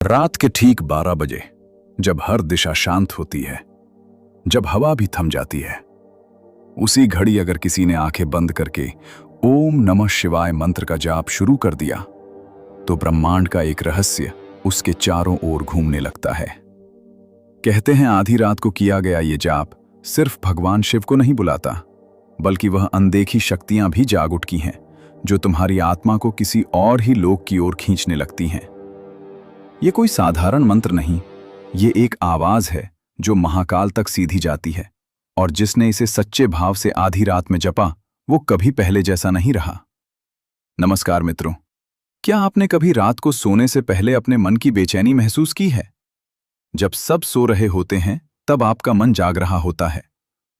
रात के ठीक 12 बजे, जब हर दिशा शांत होती है, जब हवा भी थम जाती है, उसी घड़ी अगर किसी ने आंखें बंद करके ओम नमः शिवाय मंत्र का जाप शुरू कर दिया, तो ब्रह्मांड का एक रहस्य उसके चारों ओर घूमने लगता है। कहते हैं आधी रात को किया गया ये जाप सिर्फ भगवान शिव को नहीं बुलाता, बल्कि वह अनदेखी शक्तियां भी जाग उठती हैं, जो तुम्हारी आत्मा को किसी और ही लोक की ओर खींचने लगती हैं। ये कोई साधारण मंत्र नहीं, ये एक आवाज है जो महाकाल तक सीधी जाती है, और जिसने इसे सच्चे भाव से आधी रात में जपा, वो कभी पहले जैसा नहीं रहा। नमस्कार मित्रों, क्या आपने कभी रात को सोने से पहले अपने मन की बेचैनी महसूस की है? जब सब सो रहे होते हैं, तब आपका मन जाग रहा होता है,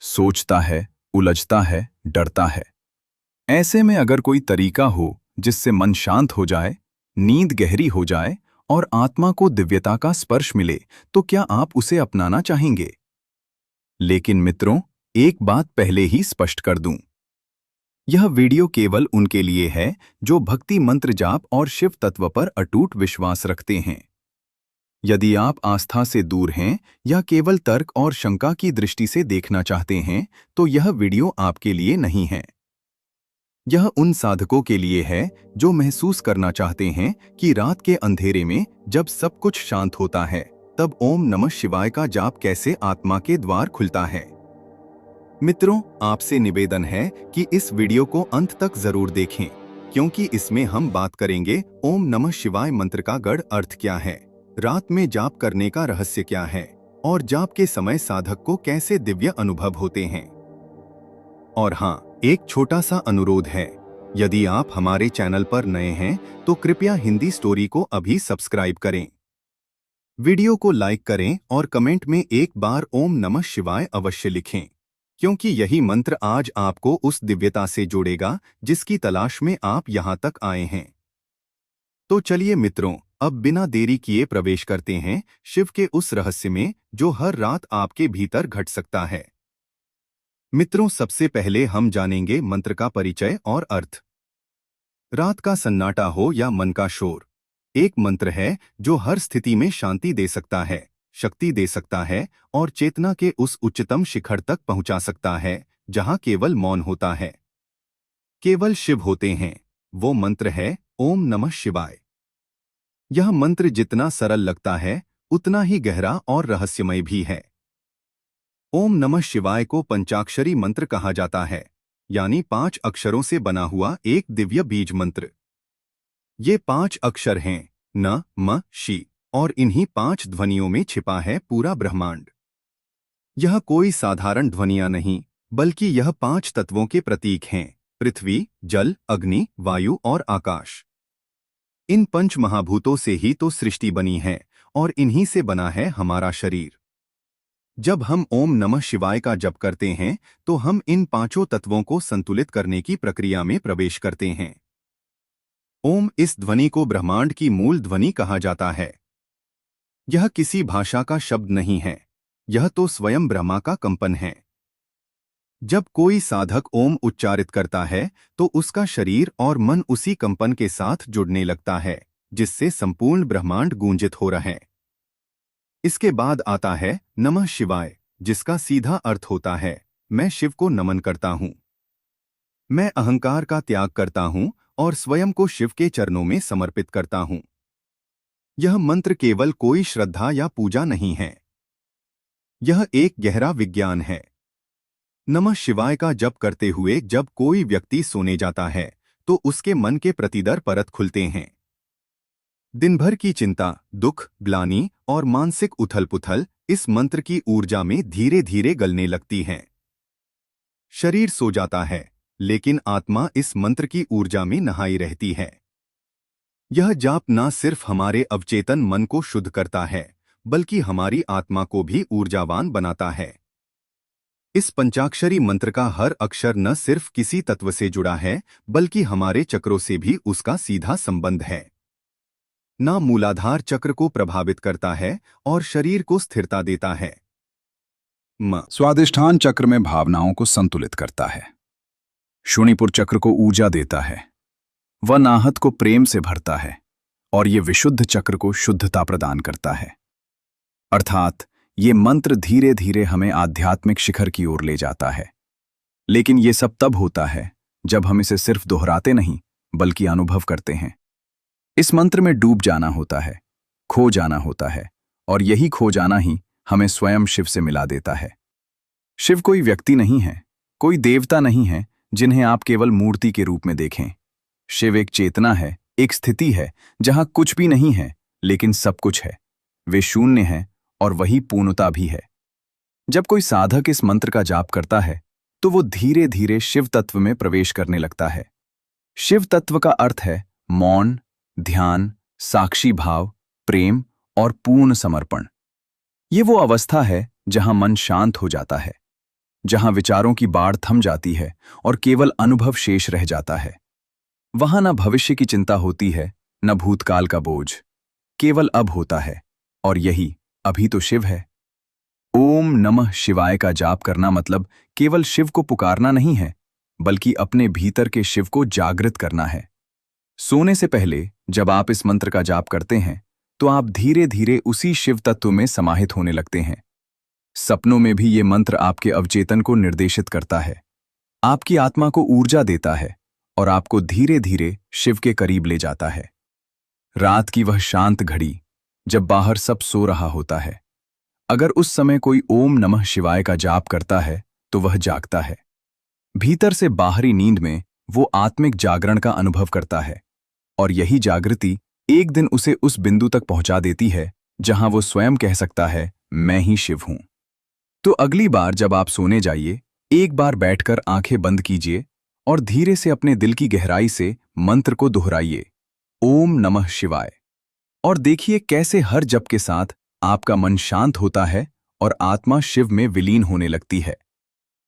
सोचता है, उलझता है, डरता है। ऐसे में अगर कोई तरीका हो जिससे मन शांत हो जाए, नींद गहरी हो जाए और आत्मा को दिव्यता का स्पर्श मिले, तो क्या आप उसे अपनाना चाहेंगे? लेकिन मित्रों, एक बात पहले ही स्पष्ट कर दूं। यह वीडियो केवल उनके लिए है जो भक्ति मंत्र जाप और शिव तत्व पर अटूट विश्वास रखते हैं। यदि आप आस्था से दूर हैं या केवल तर्क और शंका की दृष्टि से देखना चाहते हैं, तो यह वीडियो आपके लिए नहीं है। यह उन साधकों के लिए है जो महसूस करना चाहते हैं कि रात के अंधेरे में जब सब कुछ शांत होता है, तब ओम नमः शिवाय का जाप कैसे आत्मा के द्वार खुलता है। मित्रों, आपसे निवेदन है कि इस वीडियो को अंत तक जरूर देखें, क्योंकि इसमें हम बात करेंगे ओम नमः शिवाय मंत्र का गढ़ अर्थ क्या है, रात में जाप करने का रहस्य क्या है, और जाप के समय साधक को कैसे दिव्य अनुभव होते हैं। और हाँ, एक छोटा सा अनुरोध है, यदि आप हमारे चैनल पर नए हैं तो कृपया हिंदी स्टोरी को अभी सब्सक्राइब करें, वीडियो को लाइक करें और कमेंट में एक बार ओम नमः शिवाय अवश्य लिखें, क्योंकि यही मंत्र आज आपको उस दिव्यता से जोड़ेगा जिसकी तलाश में आप यहाँ तक आए हैं। तो चलिए मित्रों, अब बिना देरी किए प्रवेश करते हैं शिव के उस रहस्य में जो हर रात आपके भीतर घट सकता है। मित्रों, सबसे पहले हम जानेंगे मंत्र का परिचय और अर्थ। रात का सन्नाटा हो या मन का शोर, एक मंत्र है जो हर स्थिति में शांति दे सकता है, शक्ति दे सकता है और चेतना के उस उच्चतम शिखर तक पहुंचा सकता है जहां केवल मौन होता है, केवल शिव होते हैं। वो मंत्र है ओम नमः शिवाय। यह मंत्र जितना सरल लगता है, उतना ही गहरा और रहस्यमय भी है। ओम नमः शिवाय को पंचाक्षरी मंत्र कहा जाता है, यानी 5 अक्षरों से बना हुआ एक दिव्य बीज मंत्र। ये 5 अक्षर हैं न, म, शि, और इन्हीं 5 ध्वनियों में छिपा है पूरा ब्रह्मांड। यह कोई साधारण ध्वनियां नहीं, बल्कि यह 5 तत्वों के प्रतीक हैं: पृथ्वी, जल, अग्नि, वायु और आकाश। इन 5 महाभूतों से ही तो सृष्टि बनी है और इन्हीं से बना है हमारा शरीर। जब हम ओम नमः शिवाय का जप करते हैं, तो हम इन 5 तत्वों को संतुलित करने की प्रक्रिया में प्रवेश करते हैं। ओम इस ध्वनि को ब्रह्मांड की मूल ध्वनि कहा जाता है। यह किसी भाषा का शब्द नहीं है, यह तो स्वयं ब्रह्मा का कंपन है। जब कोई साधक ओम उच्चारित करता है, तो उसका शरीर और मन उसी कंपन के साथ जुड़ने लगता है, जिससे संपूर्ण ब्रह्मांड गूंजित हो रहा है। इसके बाद आता है नमः शिवाय, जिसका सीधा अर्थ होता है मैं शिव को नमन करता हूं। मैं अहंकार का त्याग करता हूं और स्वयं को शिव के चरणों में समर्पित करता हूं। यह मंत्र केवल कोई श्रद्धा या पूजा नहीं है, यह एक गहरा विज्ञान है। नमः शिवाय का जप करते हुए जब कोई व्यक्ति सोने जाता है, तो उसके मन के प्रतिदर परत खुलते हैं। दिन भर की चिंता, दुख, ग्लानि और मानसिक उथल-पुथल इस मंत्र की ऊर्जा में धीरे धीरे गलने लगती हैं। शरीर सो जाता है, लेकिन आत्मा इस मंत्र की ऊर्जा में नहाई रहती है। यह जाप न सिर्फ हमारे अवचेतन मन को शुद्ध करता है, बल्कि हमारी आत्मा को भी ऊर्जावान बनाता है। इस पंचाक्षरी मंत्र का हर अक्षर न सिर्फ किसी तत्व से जुड़ा है, बल्कि हमारे चक्रों से भी उसका सीधा संबंध है। ना मूलाधार चक्र को प्रभावित करता है और शरीर को स्थिरता देता है। स्वादिष्ठान चक्र में भावनाओं को संतुलित करता है। शून्यपुर चक्र को ऊर्जा देता है। वह नाहत को प्रेम से भरता है और ये विशुद्ध चक्र को शुद्धता प्रदान करता है। अर्थात ये मंत्र धीरे धीरे हमें आध्यात्मिक शिखर की ओर ले जाता है। लेकिन ये सब तब होता है जब हम इसे सिर्फ दोहराते नहीं बल्कि अनुभव करते हैं। इस मंत्र में डूब जाना होता है, खो जाना होता है, और यही खो जाना ही हमें स्वयं शिव से मिला देता है। शिव कोई व्यक्ति नहीं है, कोई देवता नहीं है जिन्हें आप केवल मूर्ति के रूप में देखें। शिव एक चेतना है, एक स्थिति है जहां कुछ भी नहीं है लेकिन सब कुछ है। वे शून्य है और वही पूर्णता भी है। जब कोई साधक इस मंत्र का जाप करता है तो वो धीरे धीरे शिव तत्व में प्रवेश करने लगता है। शिव तत्व का अर्थ है मौन, ध्यान, साक्षी भाव, प्रेम और पूर्ण समर्पण। ये वो अवस्था है जहां मन शांत हो जाता है, जहां विचारों की बाढ़ थम जाती है और केवल अनुभव शेष रह जाता है। वहां न भविष्य की चिंता होती है, न भूतकाल का बोझ, केवल अब होता है, और यही अभी तो शिव है। ओम नमः शिवाय का जाप करना मतलब केवल शिव को पुकारना नहीं है, बल्कि अपने भीतर के शिव को जागृत करना है। सोने से पहले जब आप इस मंत्र का जाप करते हैं तो आप धीरे धीरे उसी शिव तत्व में समाहित होने लगते हैं। सपनों में भी ये मंत्र आपके अवचेतन को निर्देशित करता है, आपकी आत्मा को ऊर्जा देता है और आपको धीरे धीरे शिव के करीब ले जाता है। रात की वह शांत घड़ी जब बाहर सब सो रहा होता है, अगर उस समय कोई ओम नमः शिवाय का जाप करता है तो वह जागता है। भीतर से बाहरी नींद में वो आत्मिक जागरण का अनुभव करता है, और यही जागृति एक दिन उसे उस बिंदु तक पहुंचा देती है जहां वो स्वयं कह सकता है, मैं ही शिव हूं। तो अगली बार जब आप सोने जाइए, एक बार बैठकर आंखें बंद कीजिए और धीरे से अपने दिल की गहराई से मंत्र को दोहराइए, ओम नमः शिवाय, और देखिए कैसे हर जप के साथ आपका मन शांत होता है और आत्मा शिव में विलीन होने लगती है।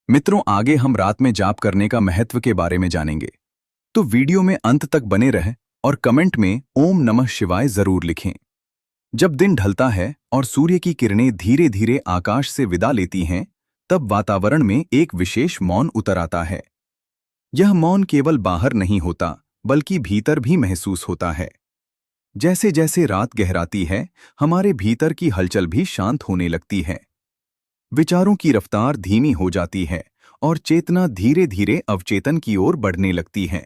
मित्रों, आगे हम रात में जाप करने का महत्व के बारे में जानेंगे, तो वीडियो में अंत तक बने रहें और कमेंट में ओम नमः शिवाय जरूर लिखें। जब दिन ढलता है और सूर्य की किरणें धीरे धीरे आकाश से विदा लेती हैं, तब वातावरण में एक विशेष मौन उतर आता है। यह मौन केवल बाहर नहीं होता बल्कि भीतर भी महसूस होता है। जैसे जैसे रात गहराती है, हमारे भीतर की हलचल भी शांत होने लगती है। विचारों की रफ्तार धीमी हो जाती है और चेतना धीरे धीरे अवचेतन की ओर बढ़ने लगती है।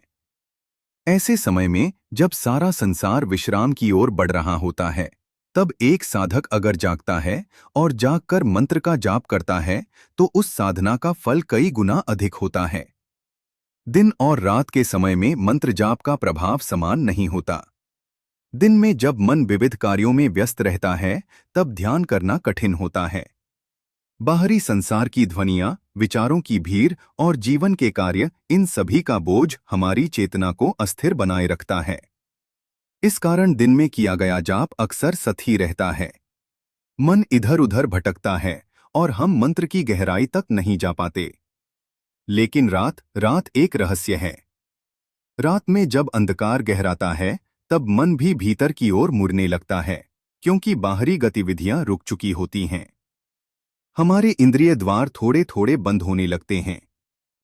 ऐसे समय में जब सारा संसार विश्राम की ओर बढ़ रहा होता है, तब एक साधक अगर जागता है और जागकर मंत्र का जाप करता है तो उस साधना का फल कई गुना अधिक होता है। दिन और रात के समय में मंत्र जाप का प्रभाव समान नहीं होता। दिन में जब मन विविध कार्यों में व्यस्त रहता है, तब ध्यान करना कठिन होता है। बाहरी संसार की ध्वनियां, विचारों की भीड़ और जीवन के कार्य, इन सभी का बोझ हमारी चेतना को अस्थिर बनाए रखता है। इस कारण दिन में किया गया जाप अक्सर सतही रहता है। मन इधर उधर भटकता है और हम मंत्र की गहराई तक नहीं जा पाते। लेकिन रात एक रहस्य है। रात में जब अंधकार गहराता है, तब मन भी भीतर की ओर मुड़ने लगता है, क्योंकि बाहरी गतिविधियां रुक चुकी होती हैं। हमारे इंद्रिय द्वार थोड़े थोड़े बंद होने लगते हैं।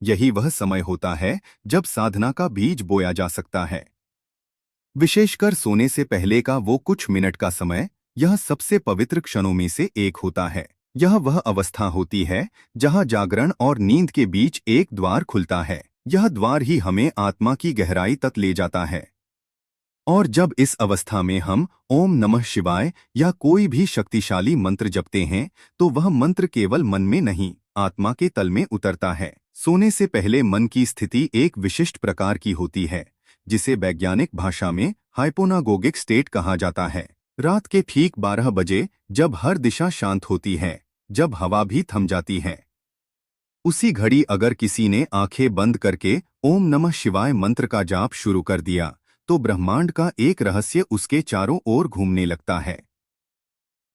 यही वह समय होता है जब साधना का बीज बोया जा सकता है। विशेषकर सोने से पहले का वो कुछ मिनट का समय, यह सबसे पवित्र क्षणों में से एक होता है। यह वह अवस्था होती है जहां जागरण और नींद के बीच एक द्वार खुलता है। यह द्वार ही हमें आत्मा की गहराई तक ले जाता है। और जब इस अवस्था में हम ओम नमः शिवाय या कोई भी शक्तिशाली मंत्र जपते हैं, तो वह मंत्र केवल मन में नहीं, आत्मा के तल में उतरता है। सोने से पहले मन की स्थिति एक विशिष्ट प्रकार की होती है, जिसे वैज्ञानिक भाषा में हाइपोनागोगिक स्टेट कहा जाता है। रात के ठीक 12 बजे, जब हर दिशा शांत होती है, जब हवा भी थम जाती है, उसी घड़ी अगर किसी ने आंखें बंद करके ओम नमः शिवाय मंत्र का जाप शुरू कर दिया, तो ब्रह्मांड का एक रहस्य उसके चारों ओर घूमने लगता है।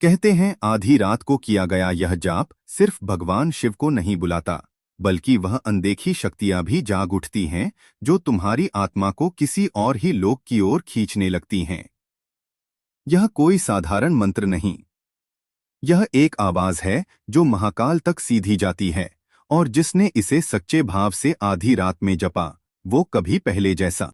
कहते हैं, आधी रात को किया गया यह जाप सिर्फ भगवान शिव को नहीं बुलाता, बल्कि वह अनदेखी शक्तियां भी जाग उठती हैं, जो तुम्हारी आत्मा को किसी और ही लोक की ओर खींचने लगती हैं। यह कोई साधारण मंत्र नहीं, यह एक आवाज है जो महाकाल तक सीधी जाती है, और जिसने इसे सच्चे भाव से आधी रात में जपा, वो कभी पहले जैसा